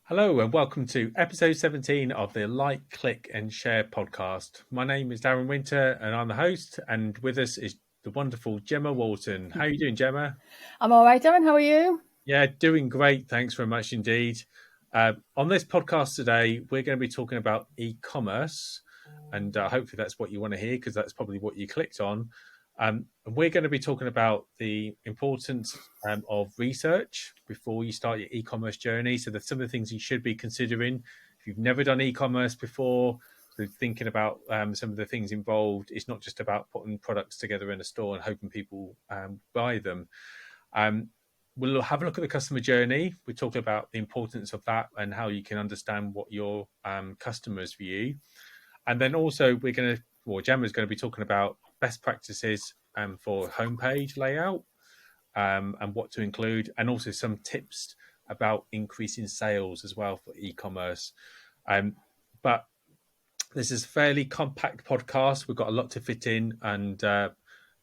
Hello and welcome to episode 17 of the Like, Click and Share podcast. My name is Darren Winter and I'm the host, and with us is the wonderful Gemma Walton. How are you doing, Gemma? I'm all right, Darren. How are you? Yeah, doing great. Thanks very much indeed. On this podcast today, we're going to be talking about e-commerce, and hopefully that's what you want to hear because that's probably what you clicked on. And we're going to be talking about the importance of research before you start your e-commerce journey. So there's some of the things you should be considering if you've never done e-commerce before. So thinking about some of the things involved. It's not just about putting products together in a store and hoping people buy them. Um, we'll have a look at the customer journey. We talk about the importance of that and how you can understand what your customers view. And then also we're going to, well, Gemma's going to be talking about best practices for homepage layout and what to include, and also some tips about increasing sales as well for e-commerce. But this is a fairly compact podcast. We've got a lot to fit in, and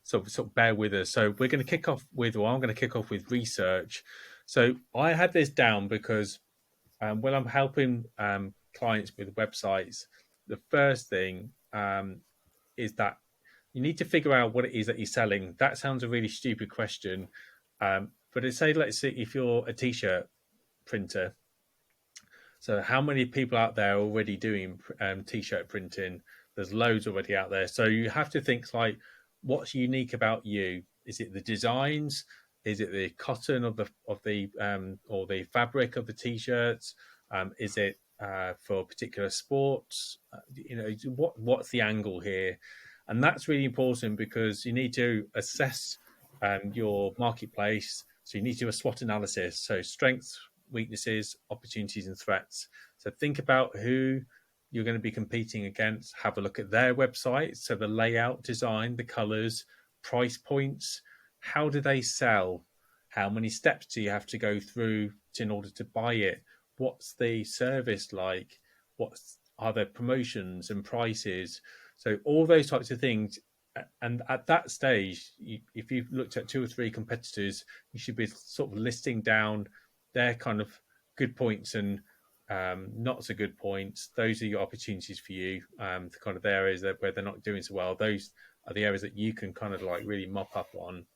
sort of bear with us. So we're going to kick off with, or I'm going to kick off with research. So I had this down because when I'm helping clients with websites, the first thing is that you need to figure out what it is that you're selling. That sounds a really stupid question, but let's say if you're a t-shirt printer. So how many people out there are already doing t-shirt printing? There's loads already out there. So you have to think like, what's unique about you? Is it the designs? Is it the cotton of the or the fabric of the t-shirts? Is it for particular sports? What's the angle here? And that's really important because you need to assess your marketplace. So you need to do a SWOT analysis. So strengths, weaknesses, opportunities, and threats. So think about who you're going to be competing against. Have a look at their website. So the layout, design, the colors, price points. How do they sell? How many steps do you have to go through in order to buy it? What's the service like? Are there promotions and prices? So all those types of things. And at that stage, if you've looked at two or three competitors, you should be sort of listing down their kind of good points and not so good points. Those are your opportunities for you. The kind of areas where they're not doing so well. Those are the areas that you can kind of like really mop up on.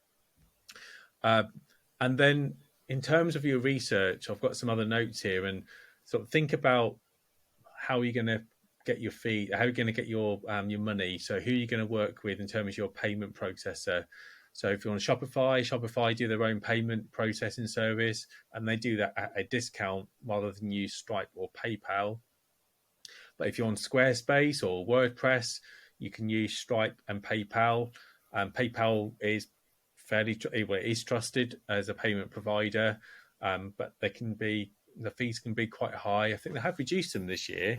And then in terms of your research, I've got some other notes here, and sort of think about how you're going to get your fee, how you're going to get your money. So who are you going to work with in terms of your payment processor? So if you're on Shopify do their own payment processing service, and they do that at a discount rather than use Stripe or PayPal. But if you're on Squarespace or WordPress, you can use Stripe and PayPal. PayPal is is trusted as a payment provider, but the fees can be quite high. I think they have reduced them this year,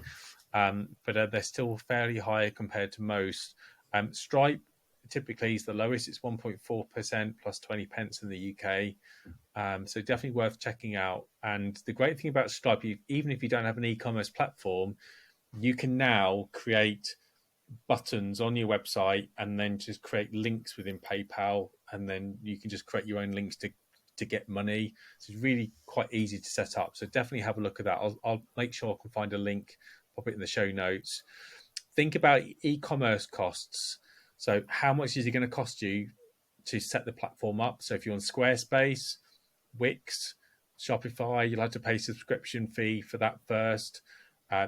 but they're still fairly high compared to most. Stripe typically is the lowest; it's 1.4% plus 20 pence in the UK. So definitely worth checking out. And the great thing about Stripe, even if you don't have an e-commerce platform, you can now create buttons on your website and then just create links within PayPal, and then you can just create your own links to get money. So it's really quite easy to set up. So definitely have a look at that. I'll make sure I can find a link, pop it in the show notes. Think about e-commerce costs. So how much is it going to cost you to set the platform up? So if you're on Squarespace, Wix, Shopify, you'll have to pay a subscription fee for that first.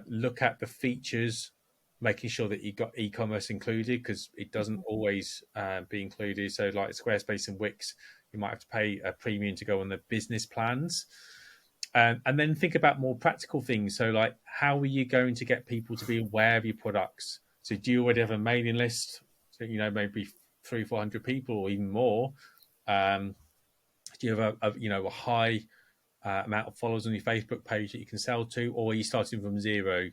Look at the features, making sure that you got e-commerce included, because it doesn't always be included. So like Squarespace and Wix, you might have to pay a premium to go on the business plans. And then think about more practical things. So like, how are you going to get people to be aware of your products? So do you already have a mailing list? So, maybe 300-400 people or even more. Do you have a high amount of followers on your Facebook page that you can sell to, or are you starting from zero?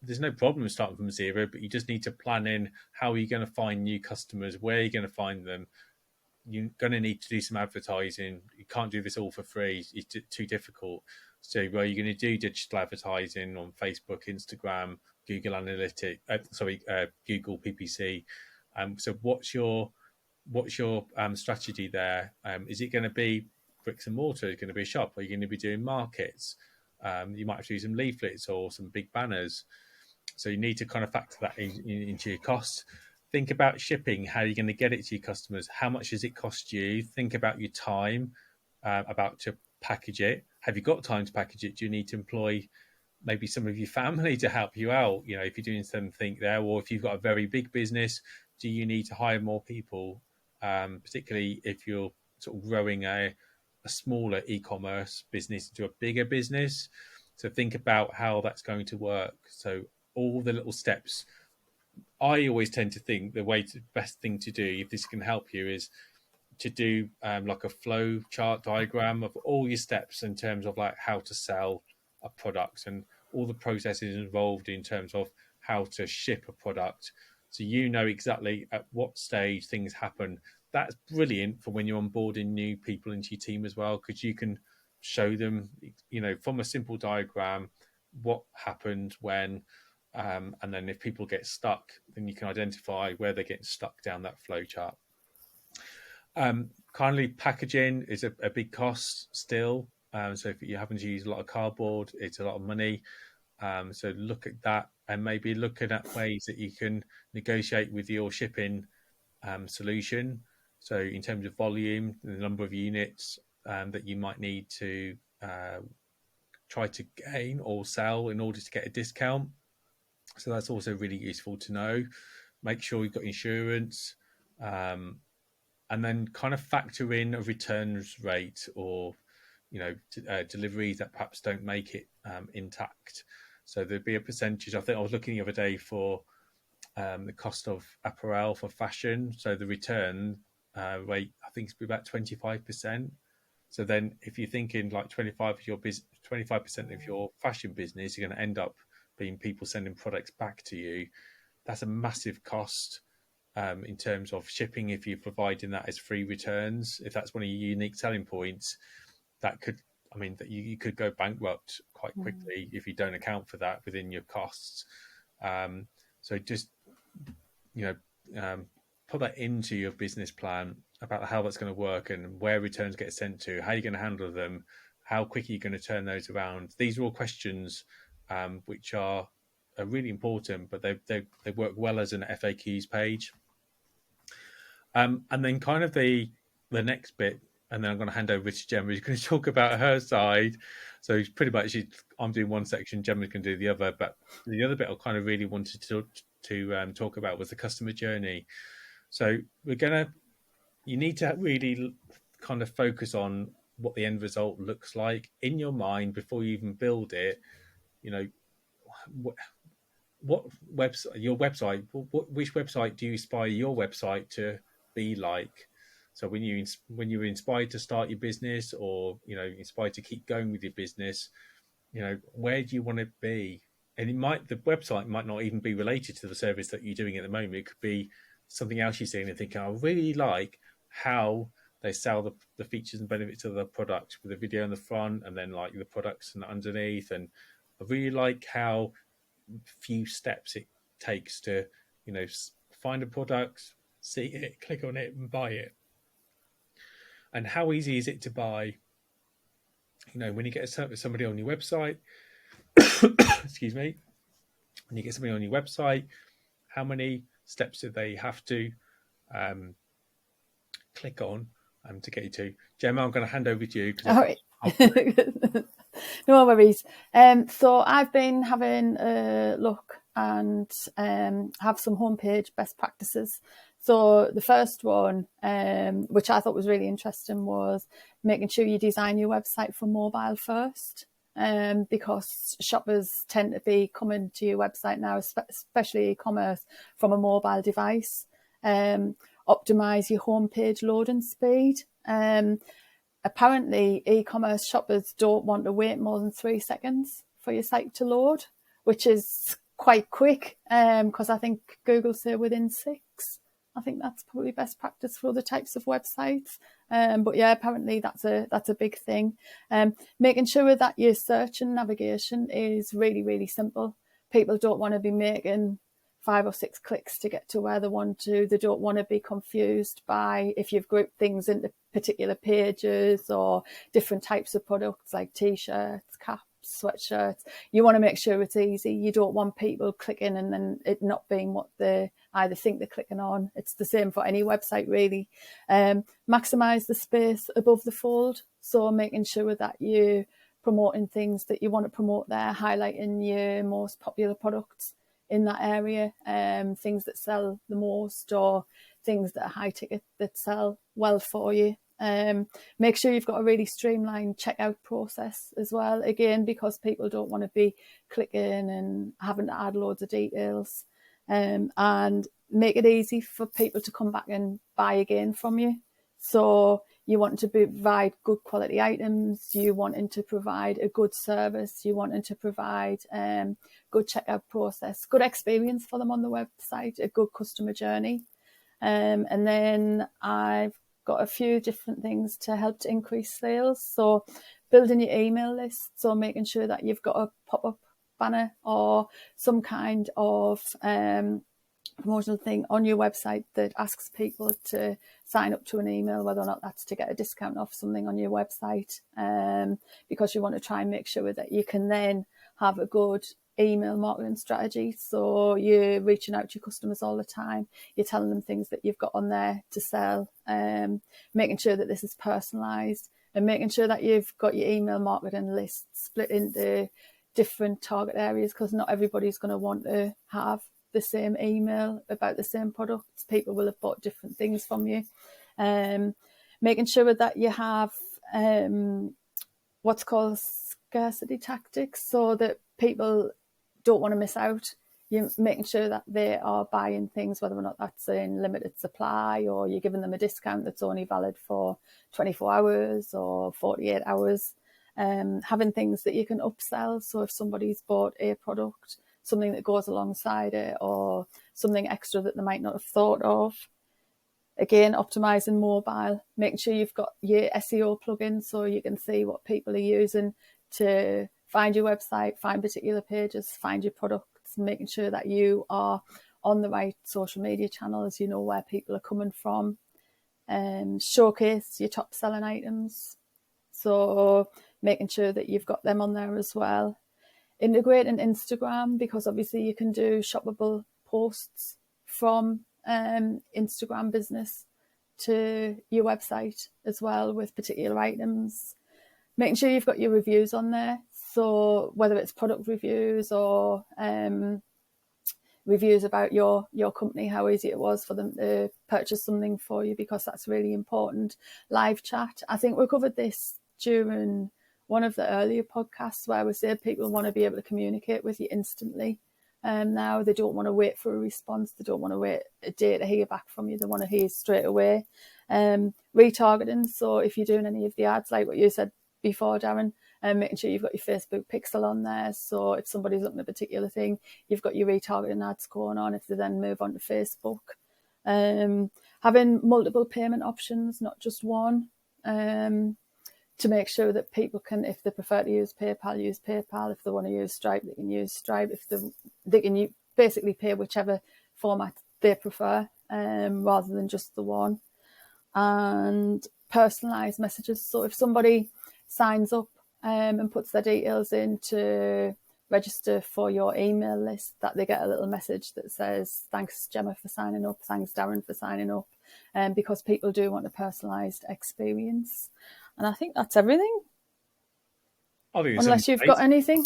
There's no problem starting from zero, but you just need to plan in how are you going to find new customers, where are you going to find them. You're going to need to do some advertising. You can't do this all for free. It's too difficult. So, you're going to do digital advertising on Facebook, Instagram, Google Analytics. Google PPC. So, what's your strategy there? Is it going to be bricks and mortar? Is it going to be a shop? Are you going to be doing markets? You might have to use some leaflets or some big banners. So you need to kind of factor that into your costs. Think about shipping. How are you going to get it to your customers? How much does it cost you? Think about your time, about to package it. Have you got time to package it? Do you need to employ maybe some of your family to help you out? You know, if you're doing something there, or if you've got a very big business, do you need to hire more people? Particularly if you're sort of growing a smaller e-commerce business into a bigger business. So think about how that's going to work. So all the little steps. I always tend to think the best thing to do, if this can help you, is to do like a flow chart diagram of all your steps in terms of like how to sell a product and all the processes involved in terms of how to ship a product. So you know exactly at what stage things happen. That's brilliant for when you're onboarding new people into your team as well, because you can show them, you know, from a simple diagram what happened when, and then if people get stuck, then you can identify where they're getting stuck down that flow chart. Kindly packaging is a big cost still. So if you happen to use a lot of cardboard, it's a lot of money. So look at that and maybe looking at ways that you can negotiate with your shipping solution. So in terms of volume, the number of units that you might need to try to gain or sell in order to get a discount. So that's also really useful to know. Make sure you've got insurance, and then kind of factor in a returns rate or, you know, deliveries that perhaps don't make it intact. So there'd be a percentage. I think I was looking the other day for the cost of apparel for fashion. So the return rate, I think, is about 25%. So then, if you're thinking like 25% of your fashion business, you're going to end up being people sending products back to you. That's a massive cost in terms of shipping. If you're providing that as free returns, if that's one of your unique selling points, that could, I mean, that you could go bankrupt quite quickly if you don't account for that within your costs. So just, you know, put that into your business plan about how that's going to work and where returns get sent to, how you're going to handle them, how quickly you're going to turn those around. These are all questions which are really important, but they work well as an FAQs page. And then kind of the next bit, and then I'm going to hand over to Gemma, who's going to talk about her side. So pretty much I'm doing one section, Gemma can do the other, but the other bit I kind of really wanted to talk about was the customer journey. So you need to really kind of focus on what the end result looks like in your mind before you even build it. You know, what website, your website, which website do you aspire your website to be like? So when you're inspired to start your business, or, you know, inspired to keep going with your business, you know, where do you want to be? And the website might not even be related to the service that you're doing at the moment. It could be something else you're seeing and thinking, I really like how they sell the features and benefits of the product with a video on the front and then like the products and underneath. And I really like how few steps it takes to, you know, find a product, see it, click on it and buy it. And how easy is it to buy? You know, when you get somebody on your website, excuse me, when you get somebody on your website, how many steps do they have to click on to get you to? Gemma, I'm going to hand over to you. All right. No worries. So I've been having a look and have some homepage best practices. So the first one, which I thought was really interesting, was making sure you design your website for mobile first. Because shoppers tend to be coming to your website now, especially e-commerce, from a mobile device. Optimize your homepage loading speed. Apparently, e-commerce shoppers don't want to wait more than 3 seconds for your site to load, which is quite quick, because I think Google say within 6. I think that's probably best practice for other types of websites. But yeah, apparently that's a big thing. Making sure that your search and navigation is really, really simple. People don't want to be making 5 or 6 clicks to get to where they want to. They don't want to be confused by if you've grouped things into particular pages or different types of products like t-shirts, caps, sweatshirts. You want to make sure it's easy. You don't want people clicking and then it not being what they either think they're clicking on. It's the same for any website, really. Maximize the space above the fold. So making sure that you're promoting things that you want to promote there, highlighting your most popular products in that area, things that sell the most or things that are high ticket that sell well for you. Make sure you've got a really streamlined checkout process as well, again, because people don't want to be clicking and having to add loads of details, and make it easy for people to come back and buy again from you. So you want to provide good quality items, you wanting to provide a good service, you wanting to provide good checkout process, good experience for them on the website, a good customer journey. And then I've got a few different things to help to increase sales. So building your email list, so making sure that you've got a pop-up banner or some kind of promotional thing on your website that asks people to sign up to an email, whether or not that's to get a discount off something on your website, because you want to try and make sure that you can then have a good email marketing strategy. So you're reaching out to your customers all the time, you're telling them things that you've got on there to sell, making sure that this is personalized, and making sure that you've got your email marketing list split into different target areas, because not everybody's going to want to have the same email about the same products. People will have bought different things from you. Making sure that you have what's called scarcity tactics, so that people don't want to miss out. You're making sure that they are buying things, whether or not that's in limited supply, or you're giving them a discount that's only valid for 24 hours or 48 hours. Having things that you can upsell. So if somebody's bought a product, something that goes alongside it, or something extra that they might not have thought of. Again, optimizing mobile, making sure you've got your SEO plugins so you can see what people are using to find your website, find particular pages, find your products, making sure that you are on the right social media channels, you know where people are coming from, and showcase your top selling items. So making sure that you've got them on there as well. Integrating Instagram, because obviously you can do shoppable posts from Instagram business to your website as well with particular items. Making sure you've got your reviews on there. So whether it's product reviews or reviews about your company, how easy it was for them to purchase something for you, because that's really important. Live chat. I think we covered this during one of the earlier podcasts where we said people want to be able to communicate with you instantly. Now they don't want to wait for a response. They don't want to wait a day to hear back from you. They want to hear straight away. Retargeting. So if you're doing any of the ads, like what you said before, Darren, making sure you've got your Facebook pixel on there. So if somebody's looking at a particular thing, you've got your retargeting ads going on if they then move on to Facebook. Having multiple payment options, not just one. To make sure that people can, if they prefer to use PayPal. If they want to use Stripe, they can use Stripe. If they can basically pay whichever format they prefer, rather than just the one. And personalised messages. So if somebody signs up and puts their details in to register for your email list, that they get a little message that says, thanks Gemma for signing up, thanks Darren for signing up, because people do want a personalised experience. And I think that's everything. Unless you've got anything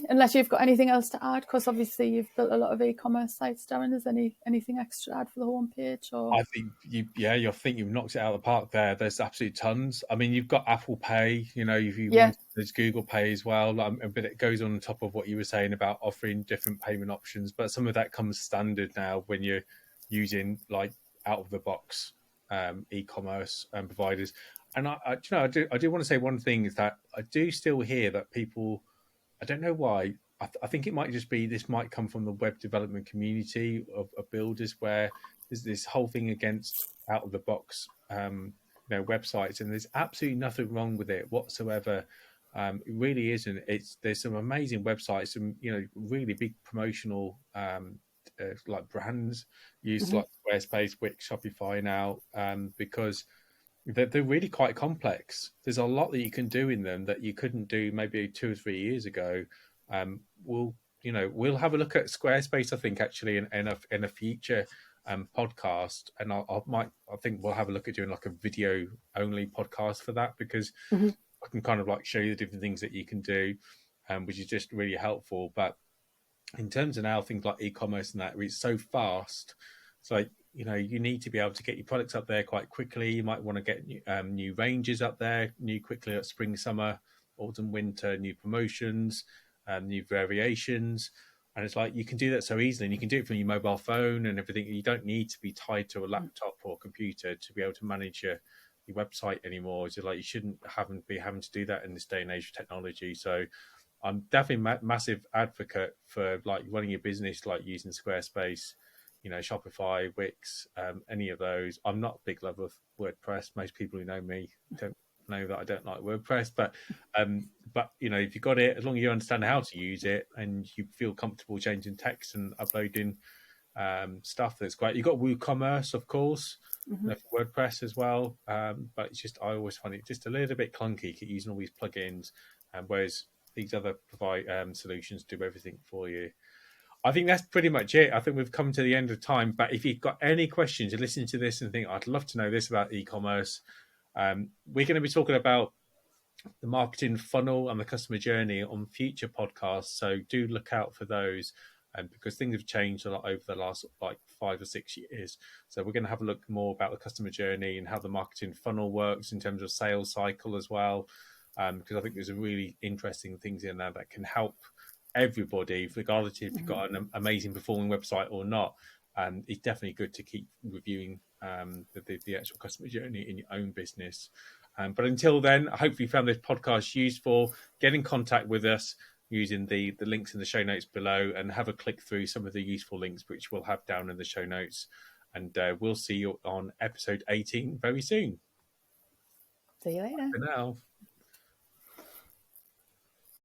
else to add, because obviously you've built a lot of e-commerce sites, Darren. Is anything extra to add for the homepage? Or I think you've knocked it out of the park there. There's absolutely tons. I mean, you've got Apple Pay. If you want, there's Google Pay as well. But it goes on top of what you were saying about offering different payment options. But some of that comes standard now when you're using like out of the box e-commerce providers. And I do want to say one thing is that I do still hear that people, I don't know why, I think it might just be, this might come from the web development community of builders, where there's this whole thing against out of the box websites, and there's absolutely nothing wrong with it whatsoever. It really isn't. There's some amazing websites, some really big promotional like brands use like Squarespace, Wix, Shopify now, because they're really quite complex. There's a lot that you can do in them that you couldn't do maybe 2 or 3 years ago. We'll we'll have a look at Squarespace, I think, actually in a future podcast, and I think we'll have a look at doing like a video only podcast for that, because Mm-hmm. I can kind of like show you the different things that you can do, which is just really helpful. But in terms of now things like e-commerce and that, it's so fast. It's like, you need to be able to get your products up there quite quickly. You might want to get new ranges up there new quickly at spring, summer, autumn, winter, new promotions, new variations. And it's like you can do that so easily, and you can do it from your mobile phone and everything. You don't need to be tied to a laptop or computer to be able to manage your website anymore. So like you shouldn't be having to do that in this day and age of technology. So I'm definitely a massive advocate for like running your business, like using Squarespace, Shopify, Wix, any of those. I'm not a big lover of WordPress. Most people who know me don't know that I don't like WordPress, but if you got it, as long as you understand how to use it and you feel comfortable changing text and uploading stuff, that's great. You've got WooCommerce, of course, Mm-hmm. for WordPress as well, but it's just I always find it just a little bit clunky using all these plugins, whereas these other solutions do everything for you. I think that's pretty much it. I think we've come to the end of time. But if you've got any questions, you're listening to this and think, I'd love to know this about e-commerce, we're going to be talking about the marketing funnel and the customer journey on future podcasts. So do look out for those, because things have changed a lot over the last like 5 or 6 years. So we're going to have a look more about the customer journey and how the marketing funnel works in terms of sales cycle as well. Because I think there's some really interesting things in there that can help everybody, regardless if you've got an amazing performing website or not. It's definitely good to keep reviewing the actual customer journey in your own business. But until then, I hope you found this podcast useful. Get in contact with us using the links in the show notes below, and have a click through some of the useful links which we'll have down in the show notes. And we'll see you on episode 18 very soon. See you later. For now.